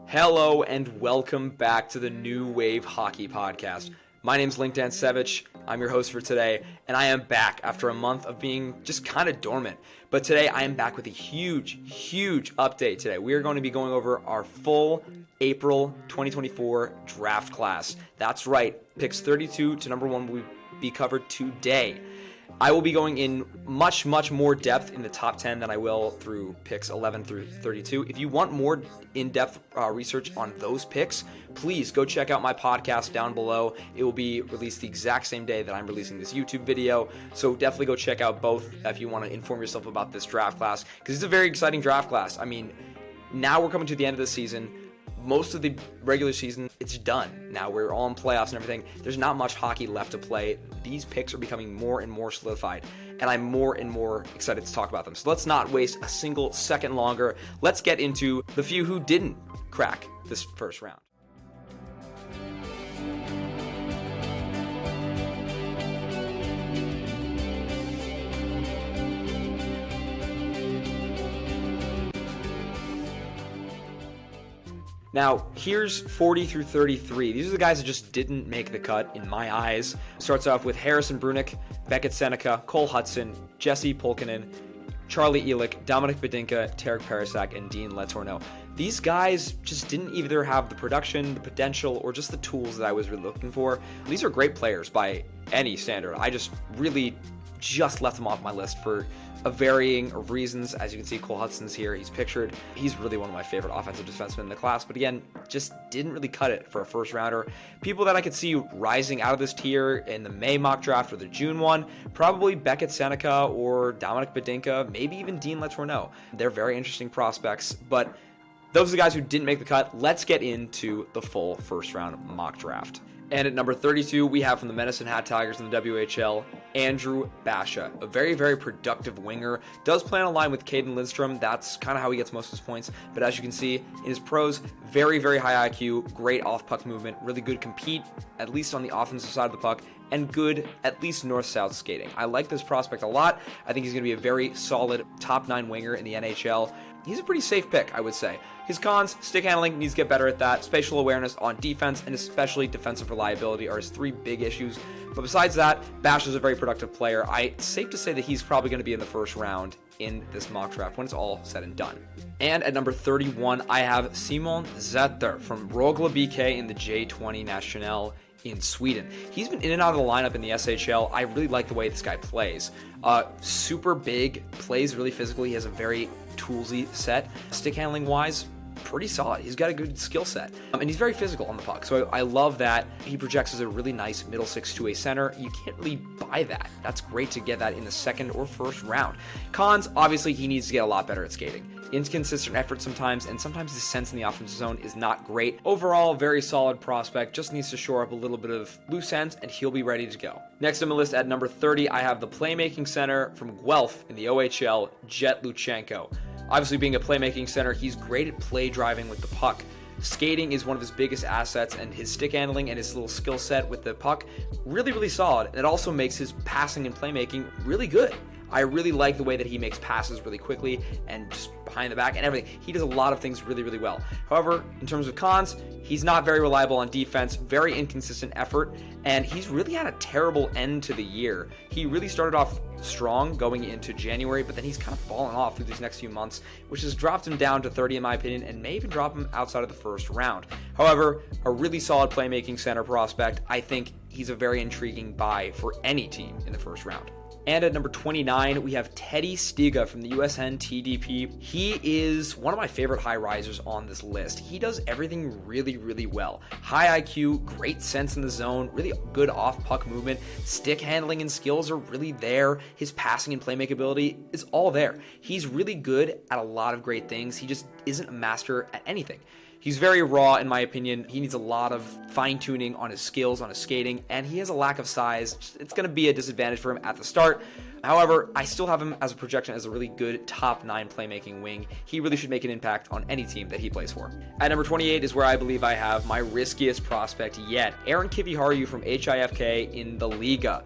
Hello and welcome back to the New Wave Hockey Podcast. My name's Link Dansevich. I'm your host for today, and I am back after a month of being just kind of dormant. But today I am back with a huge update today. We are going to be going over our full April 2024 draft class. That's right, picks 32 to number 1 will be covered today. I will be going in much more depth in the top 10 than I will through picks 11 through 32. If you want more in-depth research on those picks, please go check out my podcast down below. It will be released the exact same day that I'm releasing this YouTube video, so definitely go check out both if you want to inform yourself about this draft class, because it's a very exciting draft class. I mean, now we're coming to the end of the season. Most of the regular season, it's done. Now we're all in playoffs and everything. There's not much hockey left to play. These picks are becoming more and more solidified, and I'm more and more excited to talk about them. So let's not waste a single second longer. Let's get into the few who didn't crack this first round. Now, here's 40 through 33. These are the guys that just didn't make the cut in my eyes. Starts off with Harrison Brunick, Beckett Seneca, Cole Hudson, Jesse Pulkkinen, Charlie Ehrlich, Dominic Bedinka, Tarek Parasak, and Dean Letourneau. These guys just didn't either have the production, the potential, or just the tools that I was really looking for. These are great players by any standard. I just really left them off my list for a varying of reasons. As you can see, Cole Hudson's here. He's pictured. He's really one of my favorite offensive defensemen in the class, but again, just didn't really cut it for a first rounder. People that I could see rising out of this tier in the May mock draft or the June one, probably Beckett Seneca or Dominic Bedinka, maybe even Dean Letourneau. They're very interesting prospects, but those are the guys who didn't make the cut. Let's get into the full first round mock draft. And at number 32, we have from the Medicine Hat Tigers in the WHL, Andrew Basha, a very productive winger. Does play on a line with Caden Lindstrom. That's kind of how he gets most of his points. But as you can see, in his pros, very high IQ, great off-puck movement, really good compete, at least on the offensive side of the puck, and good, at least north-south skating. I like this prospect a lot. I think he's going to be a very solid top 9 winger in the NHL. He's a pretty safe pick, I would say. His cons, stick handling, needs to get better at that. Spatial awareness on defense, and especially defensive reliability are his 3 big issues. But besides that, Bash is a very productive player. It's safe to say that he's probably going to be in the first round in this mock draft when it's all said and done. And at number 31, I have Simon Zetter from Rögle BK in the J20 National in Sweden. He's been in and out of the lineup in the SHL. I really like the way this guy plays. Super big, plays really physically. He has a very toolsy set. Stick handling wise, pretty solid. He's got a good skill set. And he's very physical on the puck. So I love that. He projects as a really nice middle 6-2-way center. You can't really buy that. That's great to get that in the second or first round. Cons, obviously he needs to get a lot better at skating. Inconsistent effort sometimes, and sometimes his sense in the offensive zone is not great. Overall, very solid prospect. Just needs to shore up a little bit of loose ends, and he'll be ready to go. Next on my list at number 30, I have the playmaking center from Guelph in the OHL, Jet Luchenko. Obviously, being a playmaking center, he's great at play driving with the puck. Skating is one of his biggest assets, and his stick handling and his little skill set with the puck, really solid. And it also makes his passing and playmaking really good. I really like the way that he makes passes really quickly and just behind the back and everything. He does a lot of things really well. However, in terms of cons, he's not very reliable on defense, very inconsistent effort, and he's really had a terrible end to the year. He really started off strong going into January, but then he's kind of fallen off through these next few months, which has dropped him down to 30 in my opinion, and may even drop him outside of the first round. However, a really solid playmaking center prospect. I think he's a very intriguing buy for any team in the first round. And at number 29, we have Teddy Stiga from the USN TDP. He is one of my favorite high risers on this list. He does everything really well. High IQ, great sense in the zone, really good off-puck movement, stick handling and skills are really there. His passing and playmaking ability is all there. He's really good at a lot of great things. He just isn't a master at anything. He's very raw, in my opinion. He needs a lot of fine-tuning on his skills, on his skating, and he has a lack of size. It's going to be a disadvantage for him at the start. However, I still have him as a projection as a really good top 9 playmaking wing. He really should make an impact on any team that he plays for. At number 28 is where I believe I have my riskiest prospect yet, Aaron Kiviharju from HIFK in the Liga.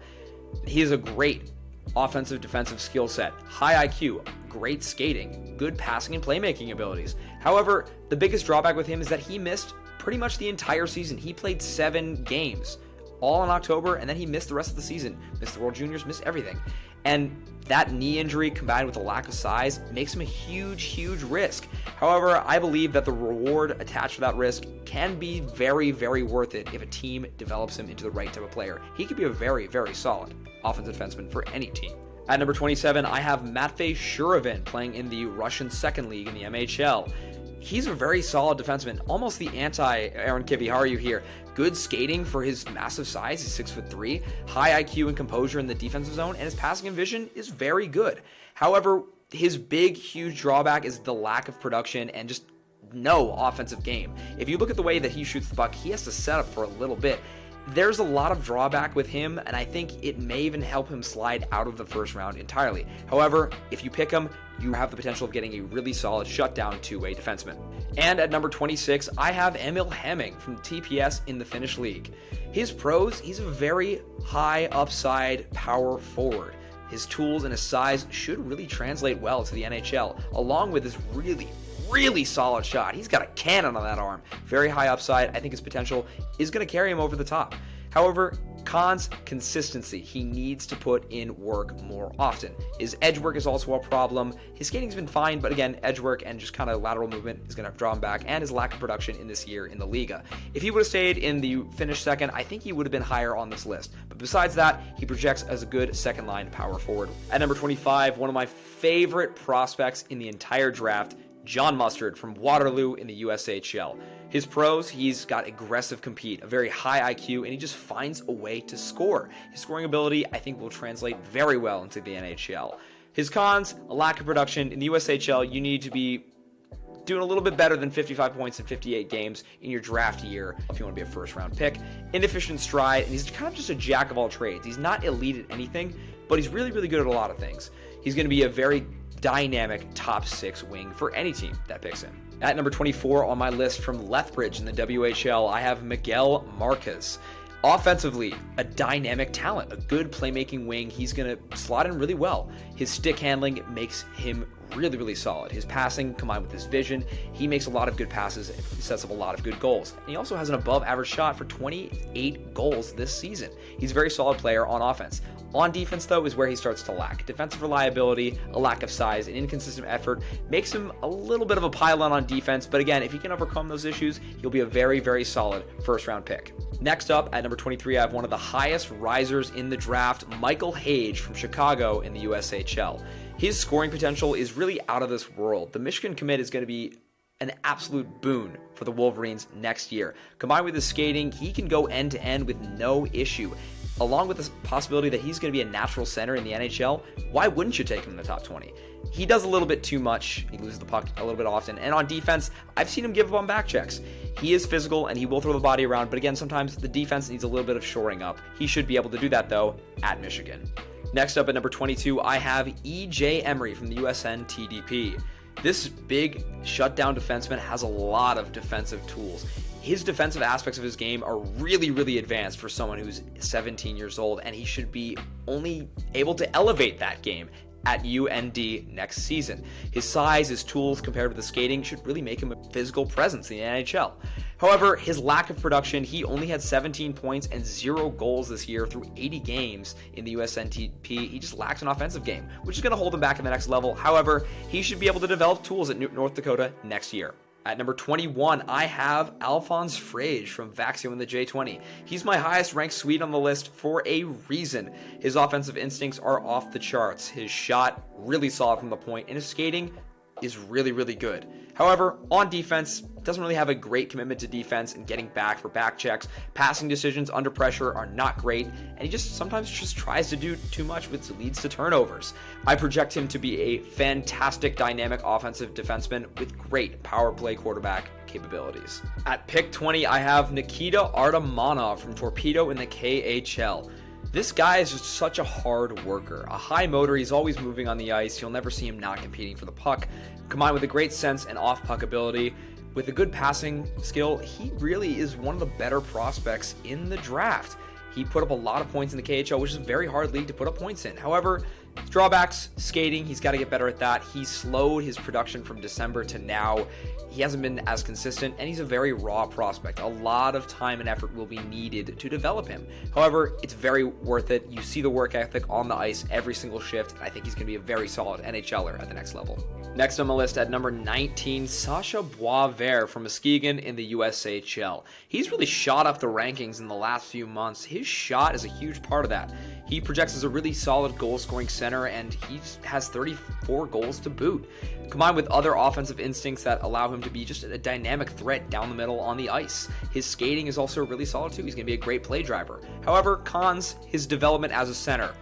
He is a great offensive defensive skill set, high IQ, great skating, good passing and playmaking abilities. However, the biggest drawback with him is that he missed pretty much the entire season. He played 7 games, all in October, and then he missed the rest of the season. Missed the World Juniors, missed everything. And that knee injury combined with a lack of size makes him a huge risk. However, I believe that the reward attached to that risk can be very worth it if a team develops him into the right type of player. He could be a very solid offensive defenseman for any team. At number 27, I have Matvei Shuravin playing in the Russian second league in the MHL. He's a very solid defenseman, almost the anti-Aaron Kiviharu here. Good skating for his massive size, he's 6'3", high IQ and composure in the defensive zone, and his passing and vision is very good. However, his huge drawback is the lack of production and just no offensive game. If you look at the way that he shoots the puck, he has to set up for a little bit. There's a lot of drawback with him, and I think it may even help him slide out of the first round entirely. However, if you pick him, you have the potential of getting a really solid shutdown two-way defenseman. And at number 26, I have Emil Hemming from TPS in the Finnish League. His pros, he's a very high upside power forward. His tools and his size should really translate well to the NHL, along with his really solid shot. He's got a cannon on that arm. Very high upside. I think his potential is going to carry him over the top. However, cons, consistency. He needs to put in work more often. His edge work is also a problem. His skating's been fine, but again, edge work and just kind of lateral movement is going to draw him back, and his lack of production in this year in the Liga. If he would have stayed in the Finnish second, I think he would have been higher on this list. But besides that, he projects as a good second line power forward. At number 25, one of my favorite prospects in the entire draft, John Mustard from Waterloo in the USHL. His pros, he's got aggressive compete, a very high IQ, and he just finds a way to score. His scoring ability, I think, will translate very well into the NHL. His cons, a lack of production. In the USHL, you need to be doing a little bit better than 55 points in 58 games in your draft year if you want to be a first-round pick. Inefficient stride, and he's kind of just a jack of all trades. He's not elite at anything, but he's really good at a lot of things. He's going to be a very dynamic top 6 wing for any team that picks him. At number 24 on my list from Lethbridge in the WHL, I have Miguel Marquez. Offensively, a dynamic talent, a good playmaking wing. He's going to slot in really well. His stick handling makes him really solid. His passing combined with his vision, he makes a lot of good passes and sets up a lot of good goals. And he also has an above average shot for 28 goals this season. He's a very solid player on offense. On defense, though, is where he starts to lack. Defensive reliability, a lack of size, and inconsistent effort makes him a little bit of a pylon on defense, but again, if he can overcome those issues, he'll be a very solid first-round pick. Next up, at number 23, I have one of the highest risers in the draft, Michael Hage from Chicago in the USHL. His scoring potential is really out of this world. The Michigan commit is going to be an absolute boon for the Wolverines next year. Combined with his skating, he can go end-to-end with no issue. Along with the possibility that he's going to be a natural center in the NHL, why wouldn't you take him in the top 20? He does a little bit too much. He loses the puck a little bit often. And on defense, I've seen him give up on back checks. He is physical and he will throw the body around, but again, sometimes the defense needs a little bit of shoring up. He should be able to do that, though, at Michigan. Next up at number 22, I have E.J. Emery from the USN TDP. This big shutdown defenseman has a lot of defensive tools. His defensive aspects of his game are really advanced for someone who's 17 years old, and he should be only able to elevate that game at UND next season. His size, his tools compared with the skating should really make him a physical presence in the NHL. However, his lack of production, he only had 17 points and 0 goals this year through 80 games in the USNTP. He just lacks an offensive game, which is going to hold him back in the next level. However, he should be able to develop tools at North Dakota next year. At number 21, I have Alphonse Frage from Vaxio in the J20. He's my highest ranked Swede on the list for a reason. His offensive instincts are off the charts. His shot, really solid from the point, and his skating is really good. However, on defense, doesn't really have a great commitment to defense and getting back for back checks. Passing decisions under pressure are not great, and he sometimes tries to do too much, which leads to turnovers. I project him to be a fantastic dynamic offensive defenseman with great power play quarterback capabilities. At pick 20, I have Nikita Artamonov from Torpedo in the KHL. This guy is just such a hard worker. A high motor, he's always moving on the ice. You'll never see him not competing for the puck. Combined with a great sense and off-puck ability, with a good passing skill, he really is one of the better prospects in the draft. He put up a lot of points in the KHL, which is a very hard league to put up points in. However, drawbacks, skating, he's got to get better at that. He slowed his production from December to now. He hasn't been as consistent, and he's a very raw prospect. A lot of time and effort will be needed to develop him. However, it's very worth it. You see the work ethic on the ice every single shift, and I think he's going to be a very solid NHLer at the next level. Next on my list at number 19, Sasha Boisvert from Muskegon in the USHL. He's really shot up the rankings in the last few months. His shot is a huge part of that. He projects as a really solid goal-scoring center, and he has 34 goals to boot. Combined with other offensive instincts that allow him to be just a dynamic threat down the middle on the ice. His skating is also really solid too. He's going to be a great play driver. However, cons, his development as a center.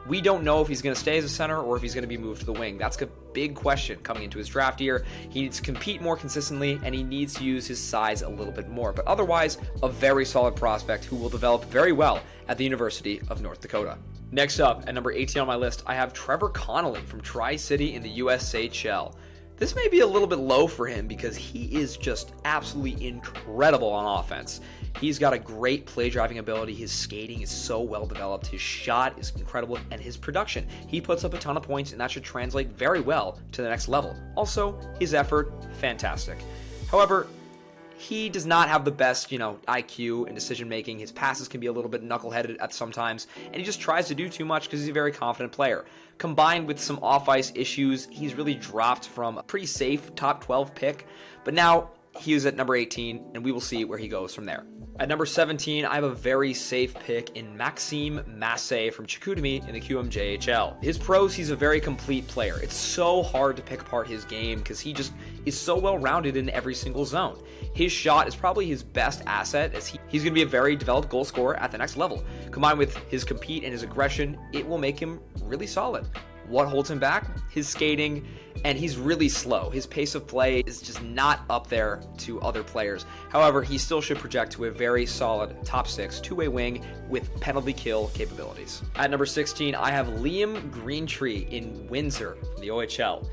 We don't know if he's going to stay as a center or if he's going to be moved to the wing. That's a big question coming into his draft year. He needs to compete more consistently, and he needs to use his size a little bit more. But otherwise, a very solid prospect who will develop very well at the University of North Dakota. Next up, at number 18 on my list, I have Trevor Connelly from Tri-City in the USHL. This may be a little bit low for him because he is just absolutely incredible on offense. He's got a great play driving ability. His skating is so well developed. His shot is incredible, and his production. He puts up a ton of points, and that should translate very well to the next level. Also, his effort, fantastic. However, he does not have the best, IQ and decision making. His passes can be a little bit knuckleheaded at sometimes, and he just tries to do too much because he's a very confident player. Combined with some off-ice issues, he's really dropped from a pretty safe top 12 pick, but now he is at number 18, and we will see where he goes from there. At number 17, I have a very safe pick in Maxime Massé from Chicoutimi in the QMJHL. His pros, he's a very complete player. It's so hard to pick apart his game because he just is so well-rounded in every single zone. His shot is probably his best asset as he's going to be a very developed goal scorer at the next level. Combined with his compete and his aggression, it will make him really solid. What holds him back? His skating, and he's really slow. His pace of play is just not up there to other players. However, he still should project to a very solid top 6 two-way wing with penalty kill capabilities. At number 16, I have Liam Greentree in Windsor from the OHL.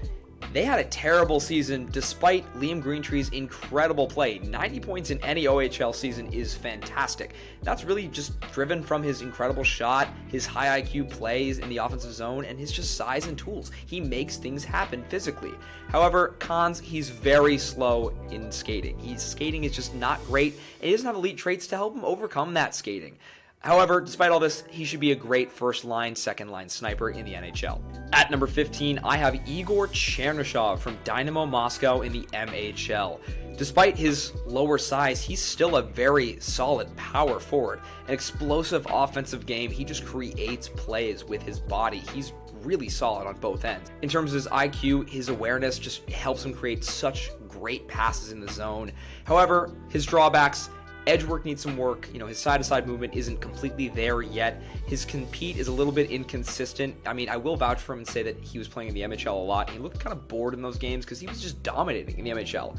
They had a terrible season despite Liam Greentree's incredible play. 90 points in any OHL season is fantastic. That's really just driven from his incredible shot, his high IQ plays in the offensive zone, and his just size and tools. He makes things happen physically. However, cons, he's very slow in skating. His skating is just not great, and he doesn't have elite traits to help him overcome that skating. However, despite all this, he should be a great first-line, second-line sniper in the NHL. At number 15, I have Igor Chernyshov from Dynamo Moscow in the MHL. Despite his lower size, he's still a very solid power forward. An explosive offensive game. He just creates plays with his body. He's really solid on both ends. In terms of his IQ, his awareness just helps him create such great passes in the zone. However, his drawbacks: edge work needs some work. His side-to-side movement isn't completely there yet. His compete is a little bit inconsistent. I will vouch for him and say that he was playing in the MHL a lot, and he looked kind of bored in those games because he was just dominating in the MHL.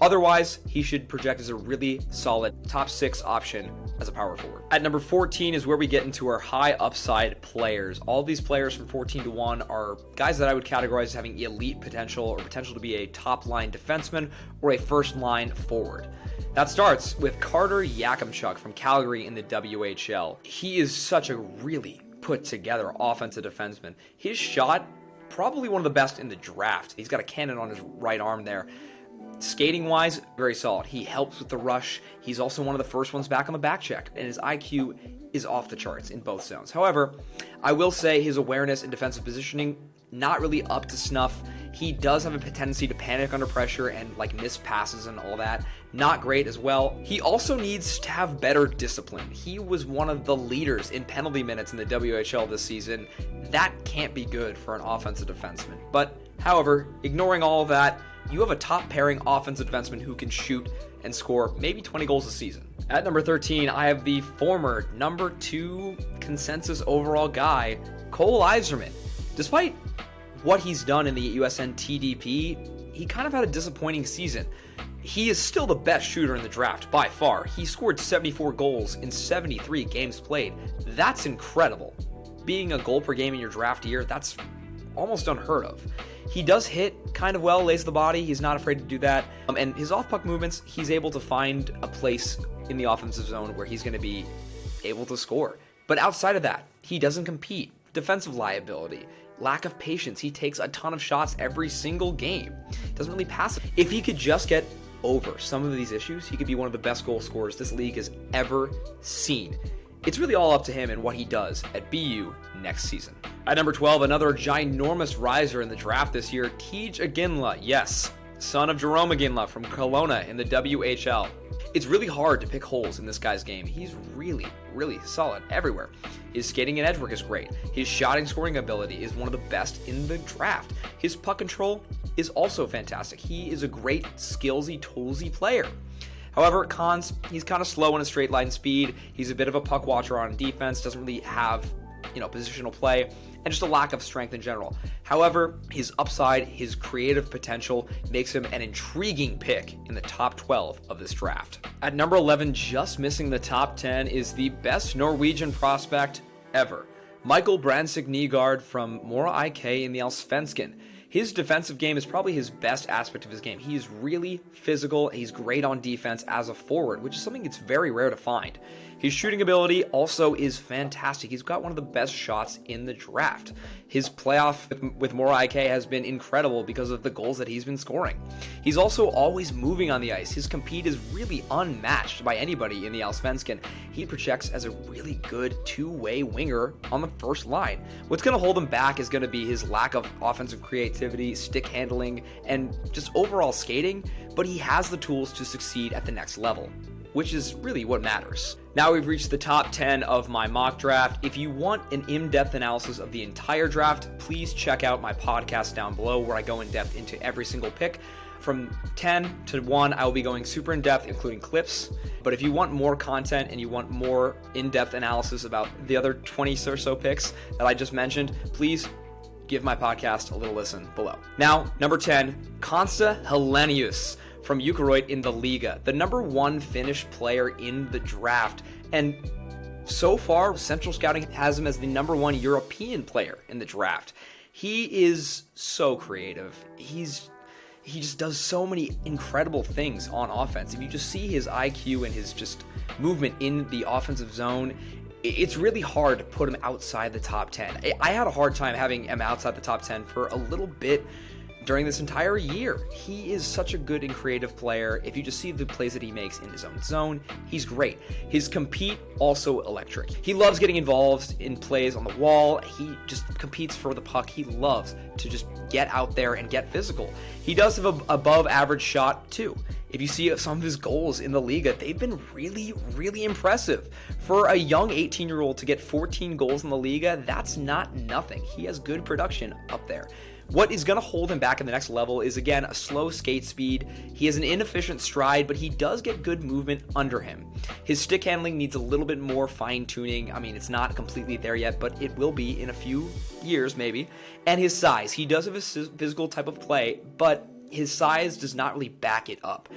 Otherwise, he should project as a really solid top 6 option as a power forward. At number 14 is where we get into our high upside players. All these players from 14 to 1 are guys that I would categorize as having elite potential or potential to be a top line defenseman or a first line forward. That starts with Carter Yakimchuk from Calgary in the WHL. He is such a really put together offensive defenseman. His shot, probably one of the best in the draft. He's got a cannon on his right arm there. Skating wise, very solid. He helps with the rush. He's also one of the first ones back on the back check, and his IQ is off the charts in both zones. However, I will say his awareness and defensive positioning, not really up to snuff. He does have a tendency to panic under pressure and miss passes and all that. Not great as well. He also needs to have better discipline. He was one of the leaders in penalty minutes in the WHL this season. That can't be good for an offensive defenseman. But, however, ignoring all of that, you have a top pairing offensive defenseman who can shoot and score maybe 20 goals a season. At number 13, I have the former number 2 consensus overall guy, Cole Yzerman. Despite what he's done in the USN TDP, he kind of had a disappointing season. He is still the best shooter in the draft by far. He scored 74 goals in 73 games played. That's incredible. Being a goal per game in your draft year, that's almost unheard of. He does hit kind of well, lays the body. He's not afraid to do that. And his off-puck movements, he's able to find a place in the offensive zone where he's going to be able to score. But outside of that, he doesn't compete. Defensive liability, lack of patience. He takes a ton of shots every single game. Doesn't really pass it. If he could just get over some of these issues, he could be one of the best goal scorers this league has ever seen. It's really all up to him and what he does at BU next season. At number 12, another ginormous riser in the draft this year, Tej Aginla. Yes, son of Jerome Aginla from Kelowna in the WHL. It's really hard to pick holes in this guy's game. He's really, really solid everywhere. His skating and edge work is great. His shot and scoring ability is one of the best in the draft. His puck control is also fantastic. He is a great skillsy, toolsy player. However, cons, he's kind of slow in his straight line speed. He's a bit of a puck watcher on defense, doesn't really have, positional play, and just a lack of strength in general. However, his upside, his creative potential makes him an intriguing pick in the top 12 of this draft. At number 11, just missing the top 10, is the best Norwegian prospect ever. Michael Brandsik Nygaard from Mora IK in the Allsvenskan. His defensive game is probably his best aspect of his game. He is really physical. He's great on defense as a forward, which is something that's very rare to find. His shooting ability also is fantastic. He's got one of the best shots in the draft. His playoff with Mora IK has been incredible because of the goals that he's been scoring. He's also always moving on the ice. His compete is really unmatched by anybody in the Allsvenskan. He projects as a really good two-way winger on the first line. What's going to hold him back is going to be his lack of offensive creativity, stick handling, and just overall skating, but he has the tools to succeed at the next level, which is really what matters. Now we've reached the top 10 of my mock draft. If you want an in-depth analysis of the entire draft, please check out my podcast down below where I go in depth into every single pick. From 10 to 1, I will be going super in-depth, including clips. But if you want more content and you want more in-depth analysis about the other 20 or so picks that I just mentioned, please give my podcast a little listen below. Now, number 10, Konsta Helenius from Jukurit in the Liga, the number 1 Finnish player in the draft. And so far, Central Scouting has him as the number 1 European player in the draft. He is so creative. He just does so many incredible things on offense. If you just see his IQ and his just movement in the offensive zone, it's really hard to put him outside the top 10. I had a hard time having him outside the top 10 for a little bit during this entire year. He is such a good and creative player. If you just see the plays that he makes in his own zone, he's great. His compete, also electric. He loves getting involved in plays on the wall. He just competes for the puck. He loves to just get out there and get physical. He does have an above average shot too. If you see some of his goals in the Liga, they've been really, really impressive. For a young 18-year-old to get 14 goals in the Liga, that's not nothing. He has good production up there. What is going to hold him back in the next level is, again, a slow skate speed. He has an inefficient stride, but he does get good movement under him. His stick handling needs a little bit more fine-tuning. I mean, it's not completely there yet, but it will be in a few years, maybe. And his size. He does have a physical type of play, but his size does not really back it up.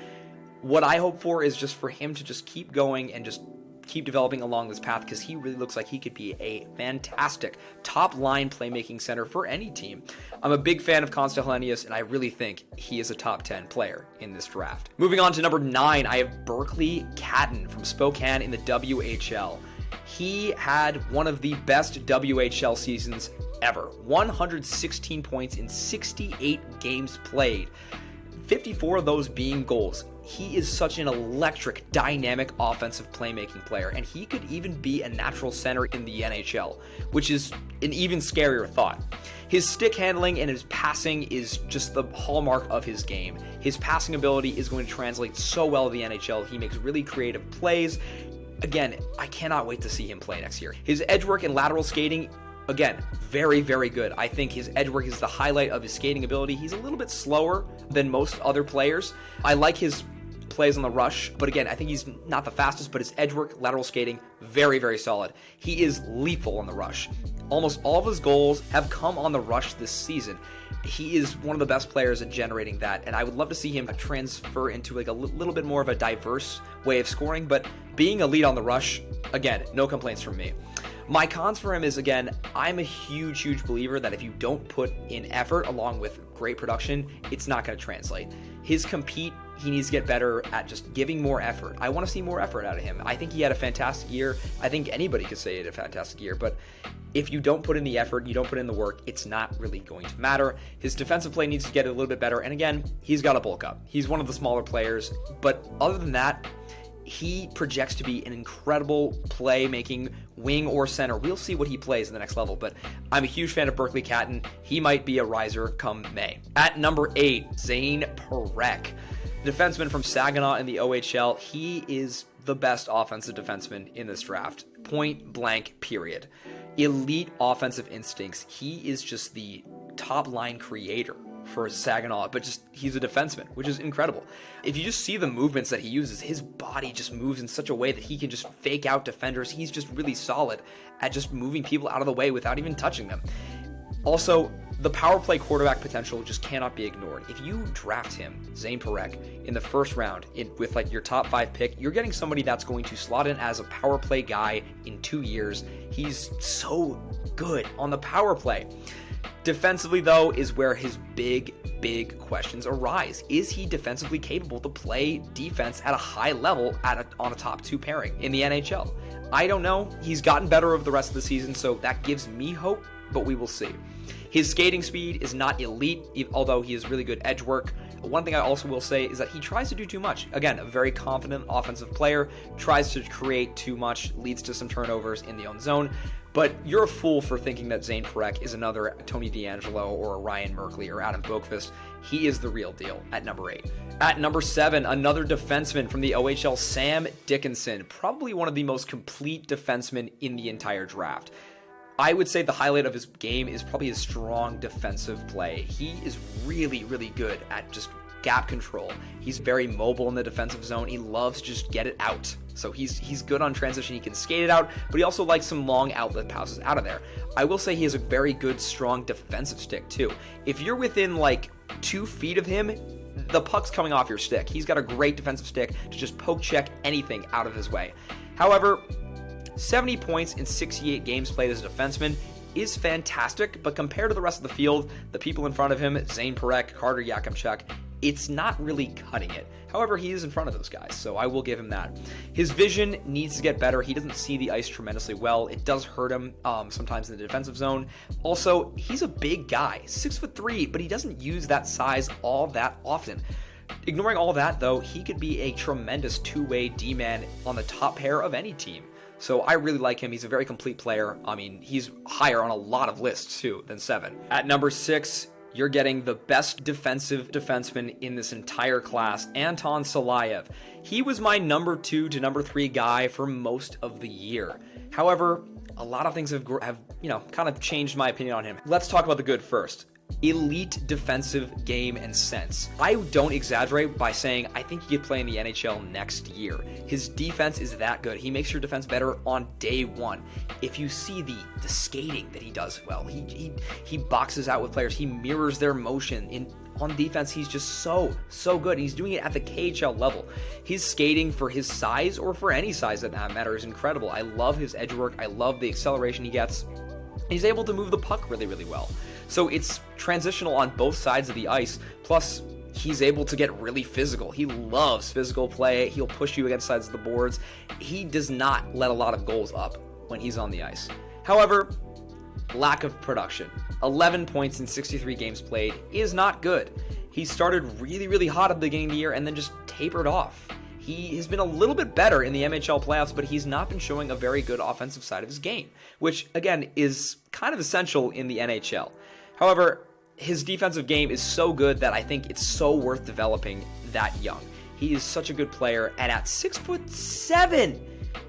What I hope for is just for him to just keep going and just keep developing along this path, because he really looks like he could be a fantastic top-line playmaking center for any team. I'm a big fan of Konsta Helenius, and I really think he is a top 10 player in this draft. Moving on to number 9, I have Berkeley Catton from Spokane in the WHL. He had one of the best WHL seasons ever. 116 points in 68 games played, 54 of those being goals. He is such an electric, dynamic offensive playmaking player, and he could even be a natural center in the NHL, which is an even scarier thought. His stick handling and his passing is just the hallmark of his game. His passing ability is going to translate so well to the NHL. He makes really creative plays. Again, I cannot wait to see him play next year. His edge work and lateral skating, again, very, very good. I think his edge work is the highlight of his skating ability. He's a little bit slower than most other players. I like his plays on the rush, but again, I think he's not the fastest, but his edge work, lateral skating, very, very solid. He is lethal on the rush. Almost all of his goals have come on the rush this season. He is one of the best players at generating that, and I would love to see him transfer into like a little bit more of a diverse way of scoring, but being a lead on the rush, again, no complaints from me. My cons for him is, again, I'm a huge, huge believer that if you don't put in effort along with great production, it's not going to translate. His compete he needs to get better at just giving more effort. I want to see more effort out of him. I think he had a fantastic year. I think anybody could say he had a fantastic year, but if you don't put in the effort, you don't put in the work, it's not really going to matter. His defensive play needs to get a little bit better, and again, he's got to bulk up. He's one of the smaller players, but other than that, he projects to be an incredible play-making wing or center. We'll see what he plays in the next level, but I'm a huge fan of Berkeley Catton. He might be a riser come May. At number 8, Zane Parekh. Defenseman from Saginaw in the OHL. He is the best offensive defenseman in this draft. Point blank, period. Elite offensive instincts. He is just the top line creator for Saginaw, but just he's a defenseman, which is incredible. If you just see the movements that he uses, his body just moves in such a way that he can just fake out defenders. He's just really solid at just moving people out of the way without even touching them. Also, the power play quarterback potential just cannot be ignored. If you draft him, Zane Parekh, in the first round with like your top 5 pick, you're getting somebody that's going to slot in as a power play guy in 2 years. He's so good on the power play. Defensively, though, is where his big questions arise. Is he defensively capable to play defense at a high level on a top 2 pairing in the NHL? I don't know. He's gotten better over the rest of the season, so that gives me hope, but we will see. His skating speed is not elite, although he has really good edge work. One thing I also will say is that he tries to do too much. Again, a very confident offensive player, tries to create too much, leads to some turnovers in the own zone. But you're a fool for thinking that Zane Parekh is another Tony DeAngelo or a Ryan Merkley or Adam Boqvist. He is the real deal at number 8. At number 7, another defenseman from the OHL, Sam Dickinson. Probably one of the most complete defensemen in the entire draft. I would say the highlight of his game is probably his strong defensive play. He is really, really good at just gap control. He's very mobile in the defensive zone. He loves to just get it out. So he's good on transition. He can skate it out, but he also likes some long outlet passes out of there. I will say he has a very good, strong defensive stick too. If you're within like 2 feet of him, the puck's coming off your stick. He's got a great defensive stick to just poke check anything out of his way. However, 70 points in 68 games played as a defenseman is fantastic, but compared to the rest of the field, the people in front of him, Zane Parekh, Carter Yakimchuk, it's not really cutting it. However, he is in front of those guys, so I will give him that. His vision needs to get better. He doesn't see the ice tremendously well. It does hurt him sometimes in the defensive zone. Also, he's a big guy, 6'3", but he doesn't use that size all that often. Ignoring all that, though, he could be a tremendous two-way D-man on the top pair of any team. So I really like him. He's a very complete player. I mean, he's higher on a lot of lists, too, than 7. At number 6, you're getting the best defensive defenseman in this entire class, Anton Salayev. He was my number 2 to number 3 guy for most of the year. However, a lot of things have kind of changed my opinion on him. Let's talk about the good first. Elite defensive game and sense. I don't exaggerate by saying I think he could play in the NHL next year. His defense is that good. He makes your defense better on day 1. If you see the skating that he does well, he boxes out with players. He mirrors their motion. On defense, he's just so good. He's doing it at the KHL level. His skating for his size, or for any size that matter, is incredible. I love his edge work. I love the acceleration he gets. He's able to move the puck really, really well. So it's transitional on both sides of the ice. Plus, he's able to get really physical. He loves physical play. He'll push you against sides of the boards. He does not let a lot of goals up when he's on the ice. However, lack of production. 11 points in 63 games played is not good. He started really, really hot at the beginning of the year and then just tapered off. He has been a little bit better in the MHL playoffs, but he's not been showing a very good offensive side of his game, which, again, is kind of essential in the NHL. However, his defensive game is so good that I think it's so worth developing that young. He is such a good player, and at 6'7",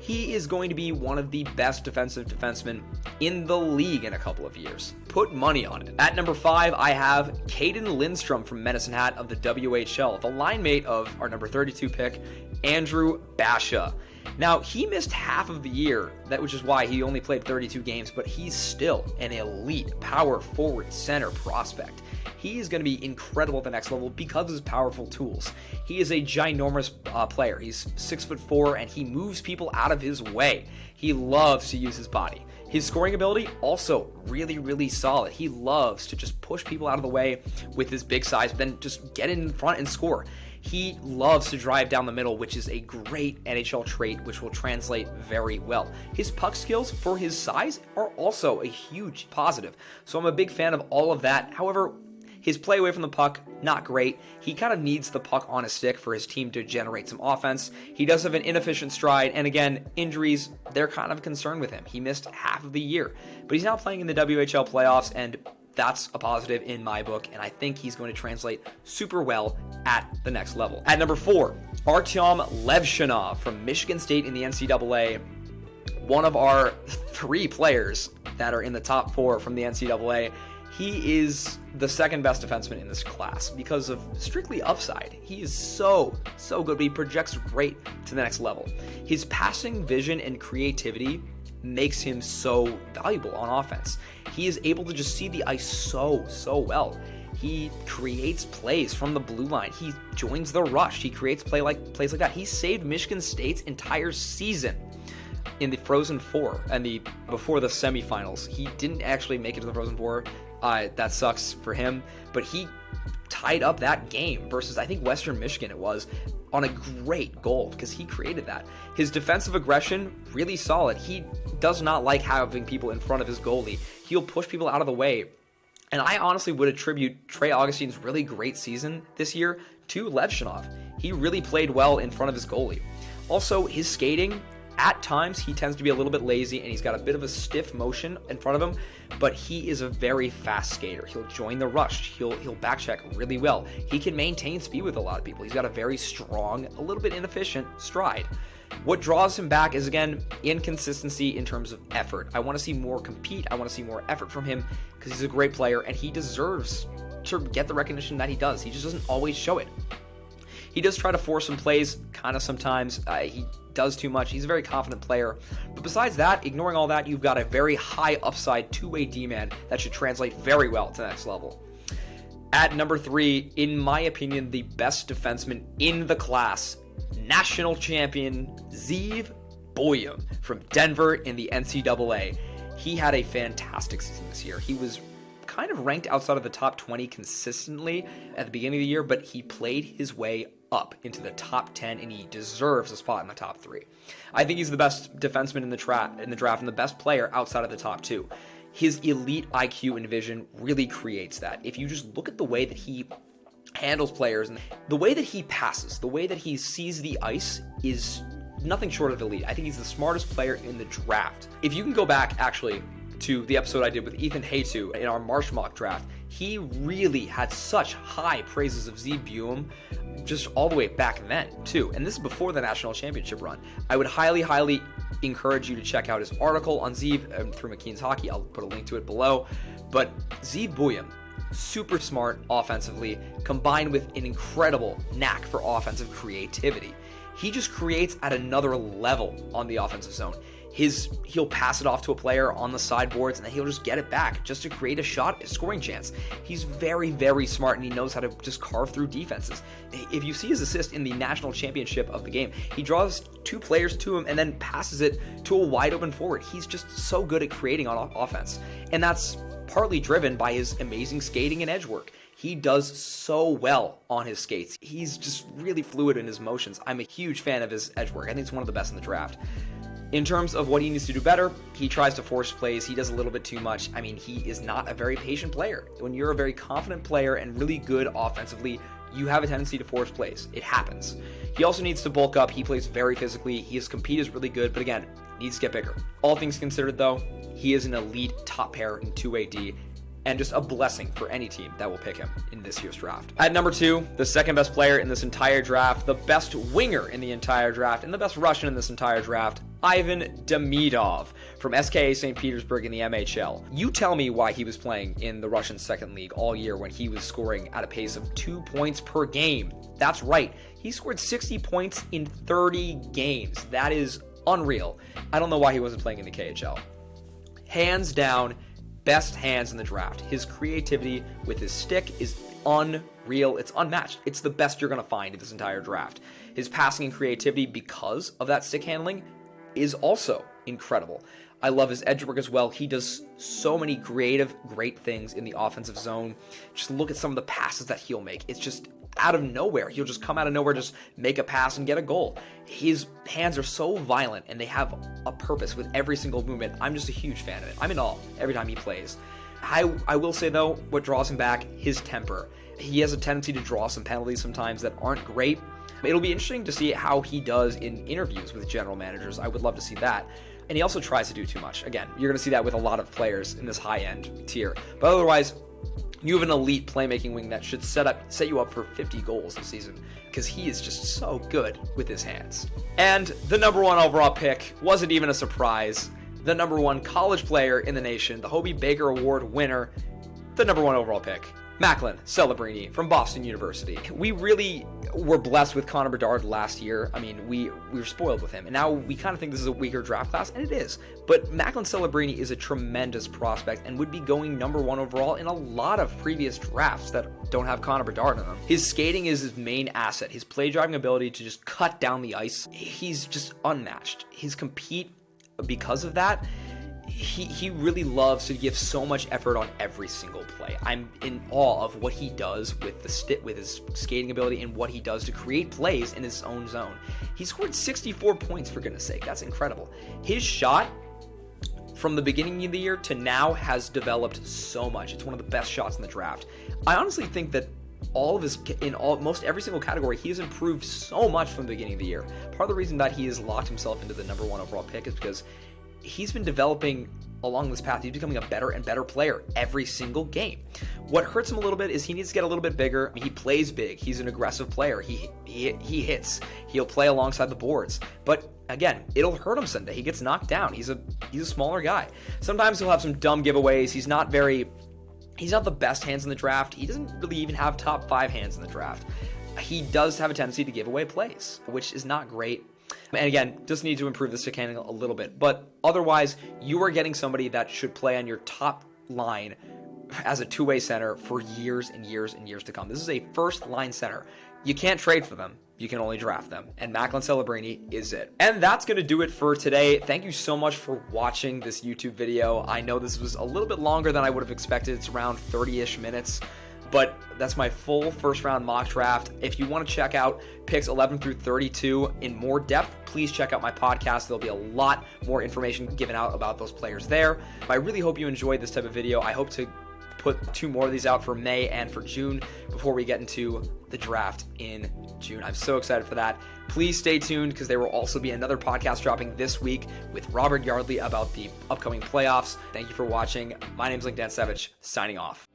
he is going to be one of the best defensive defensemen in the league in a couple of years. Put money on it. At number 5, I have Caden Lindstrom from Medicine Hat of the WHL, the line mate of our number 32 pick, Andrew Basha. Now, he missed half of the year, which is why he only played 32 games, but he's still an elite power forward center prospect. He is going to be incredible at the next level because of his powerful tools. He is a ginormous player. He's 6'4", and he moves people out of his way. He loves to use his body. His scoring ability, also really, really solid. He loves to just push people out of the way with his big size, but then just get in front and score. He loves to drive down the middle, which is a great NHL trait, which will translate very well. His puck skills for his size are also a huge positive. So I'm a big fan of all of that. However, his play away from the puck, not great. He kind of needs the puck on his stick for his team to generate some offense. He does have an inefficient stride, and again, injuries, they're kind of concerned with him. He missed half of the year, but he's now playing in the WHL playoffs, and that's a positive in my book, and I think he's going to translate super well at the next level. At number 4, Artyom Levshunov from Michigan State in the NCAA. One of our 3 players that are in the top 4 from the NCAA. He is the second best defenseman in this class because of strictly upside. He is so good, but he projects great to the next level. His passing vision and creativity makes him so valuable on offense. He is able to just see the ice so well. He creates plays from the blue line. He joins the rush. He creates plays like that. He saved Michigan State's entire season in the Frozen Four and before the semifinals. He didn't actually make it to the Frozen Four. That sucks for him, but he tied up that game versus, I think, Western Michigan it was, on a great goal because he created that. His defensive aggression, really solid. He does not like having people in front of his goalie. He'll push people out of the way. And I honestly would attribute Trey Augustine's really great season this year to Levshunov. He really played well in front of his goalie. Also, his skating, at times, he tends to be a little bit lazy, and he's got a bit of a stiff motion in front of him, but he is a very fast skater. He'll join the rush. He'll backcheck really well. He can maintain speed with a lot of people. He's got a very strong, a little bit inefficient stride. What draws him back is, again, inconsistency in terms of effort. I want to see more compete. I want to see more effort from him because he's a great player, and he deserves to get the recognition that he does. He just doesn't always show it. He does try to force some plays, kind of sometimes. He does too much. He's a very confident player. But besides that, ignoring all that, you've got a very high upside two-way D-man that should translate very well to the next level. At number 3, in my opinion, the best defenseman in the class, national champion Zeev Buium from Denver in the NCAA. He had a fantastic season this year. He was kind of ranked outside of the top 20 consistently at the beginning of the year, but he played his way up into the top 10, and he deserves a spot in the top 3. I think he's the best defenseman in the draft and the best player outside of the top 2. His elite IQ and vision really creates that. If you just look at the way that he handles players and the way that he passes, the way that he sees the ice is nothing short of elite. I think he's the smartest player in the draft. If you can go back actually to the episode I did with Ethan Hetu in our March mock draft, he really had such high praises of Zeev Buium just all the way back then too. And this is before the national championship run. I would highly encourage you to check out his article on Zeev through McKeen's Hockey. I'll put a link to it below. But Zeev Buium, super smart offensively, combined with an incredible knack for offensive creativity. He just creates at another level on the offensive zone. He'll pass it off to a player on the sideboards, and then he'll just get it back just to create a scoring chance. He's very smart, and he knows how to just carve through defenses. If you see his assist in the national championship of the game, he draws 2 players to him and then passes it to a wide open forward. He's just so good at creating on offense, and that's partly driven by his amazing skating and edge work. He does so well on his skates. He's just really fluid in his motions. I'm a huge fan of his edge work. I think it's one of the best in the draft. In terms of what he needs to do better, he tries to force plays. He does a little bit too much. I mean, he is not a very patient player. When you're a very confident player and really good offensively, you have a tendency to force plays. It happens. He also needs to bulk up. He plays very physically. His compete is really good, but again, needs to get bigger. All things considered, though, he is an elite top pair in two-way D, and just a blessing for any team that will pick him in this year's draft. At number 2, the second best player in this entire draft, the best winger in the entire draft, and the best Russian in this entire draft, Ivan Demidov from SKA St. Petersburg in the MHL. You tell me why he was playing in the Russian second league all year when he was scoring at a pace of 2 points per game. That's right. He scored 60 points in 30 games. That is unreal. I don't know why he wasn't playing in the KHL. Hands down, best hands in the draft. His creativity with his stick is unreal. It's unmatched. It's the best you're going to find in this entire draft. His passing and creativity because of that stick handling is also incredible. I love his edge work as well. He does so many great things in the offensive zone. Just look at some of the passes that he'll make. It's just out of nowhere. He'll just come out of nowhere, just make a pass and get a goal. His hands are so violent and they have a purpose with every single movement. I'm just a huge fan of it. I'm in awe every time he plays. I will say though, what draws him back, his temper. He has a tendency to draw some penalties sometimes that aren't great. It'll be interesting to see how he does in interviews with general managers. I would love to see that. And he also tries to do too much. Again, you're going to see that with a lot of players in this high-end tier. But otherwise, you have an elite playmaking wing that should set you up for 50 goals this season, because he is just so good with his hands. And the number 1 overall pick wasn't even a surprise. The number 1 college player in the nation, the Hobey Baker Award winner, the number 1 overall pick, Macklin Celebrini from Boston University. We really were blessed with Connor Bedard last year. I mean, we were spoiled with him, and now we kind of think this is a weaker draft class, and it is. But Macklin Celebrini is a tremendous prospect and would be going number 1 overall in a lot of previous drafts that don't have Connor Bedard in them. His skating is his main asset. His play driving ability to just cut down the ice, he's just unmatched. His compete, because of that, he really loves to give so much effort on every single play. I'm in awe of what he does with with his skating ability and what he does to create plays in his own zone. He scored 64 points, for goodness sake. That's incredible. His shot from the beginning of the year to now has developed so much. It's one of the best shots in the draft. I honestly think that most every single category, he has improved so much from the beginning of the year. Part of the reason that he has locked himself into the number 1 overall pick is because he's been developing along this path. He's becoming a better and better player every single game. What hurts him a little bit is he needs to get a little bit bigger. I mean, he plays big. He's an aggressive player. He hits. He'll play alongside the boards. But again, it'll hurt him someday. He gets knocked down. He's a smaller guy. Sometimes he'll have some dumb giveaways. He's not the best hands in the draft. He doesn't really even have top 5 hands in the draft. He does have a tendency to give away plays, which is not great. And again, just need to improve the stick handling a little bit. But otherwise, you are getting somebody that should play on your top line as a two-way center for years and years and years to come. This is a first-line center. You can't trade for them. You can only draft them. And Macklin Celebrini is it. And that's going to do it for today. Thank you so much for watching this YouTube video. I know this was a little bit longer than I would have expected. It's around 30-ish minutes. But that's my full first-round mock draft. If you want to check out picks 11 through 32 in more depth, please check out my podcast. There'll be a lot more information given out about those players there. I really hope you enjoyed this type of video. I hope to put 2 more of these out for May and for June before we get into the draft in June. I'm so excited for that. Please stay tuned, because there will also be another podcast dropping this week with Robert Yardley about the upcoming playoffs. Thank you for watching. My name is Link Dan Savage, signing off.